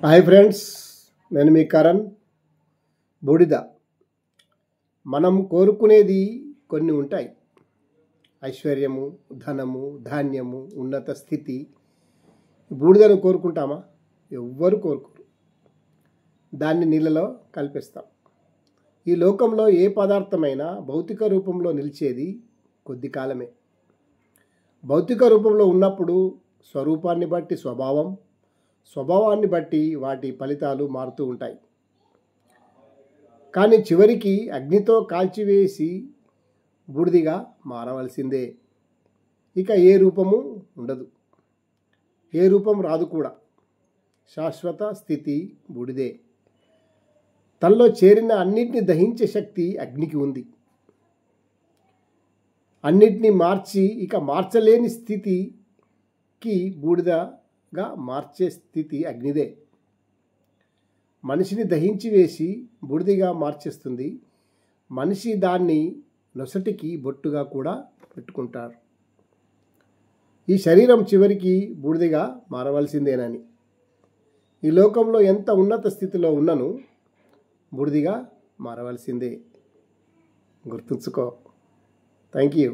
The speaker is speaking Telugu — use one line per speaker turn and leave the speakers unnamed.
హాయ్ ఫ్రెండ్స్, నేను మీ కరణ్. బూడిద మనం కోరుకునేది కొన్ని ఉంటాయి. ఐశ్వర్యము, ధనము, ధాన్యము, ఉన్నత స్థితి. బూడిదను కోరుకుంటామా? ఎవ్వరు కోరుకోరు. దాన్ని నీళ్ళలో కలిపేస్తాం. ఈ లోకంలో ఏ పదార్థమైనా భౌతిక రూపంలో నిలిచేది కొద్ది కాలమే. భౌతిక రూపంలో ఉన్నప్పుడు స్వరూపాన్ని బట్టి స్వభావాన్ని బట్టి వాటి ఫలితాలు మారుతూ ఉంటాయి. కానీ చివరికి అగ్నితో కాల్చివేసి బూడిదిగా మారవలసిందే. ఇక ఏ రూపము ఉండదు, ఏ రూపం రాదు కూడా. శాశ్వత స్థితి బూడిదే. తనలో చేరిన అన్నిటిని దహించే శక్తి అగ్నికి ఉంది. అన్నిటినీ మార్చి ఇక మార్చలేని స్థితికి బూడిదగా మార్చే స్థితి అగ్నిదే. మనిషిని దహించి వేసి బూడిదిగా మార్చేస్తుంది. మనిషి దాన్ని నొసటికి బొట్టుగా కూడా పెట్టుకుంటారు. ఈ శరీరం చివరికి బూడిదిగా మారవలసిందేనని. ఈ లోకంలో ఎంత ఉన్నత స్థితిలో ఉన్నను బూడిదిగా మారవలసిందే. గుర్తుంచుకో. Thank you.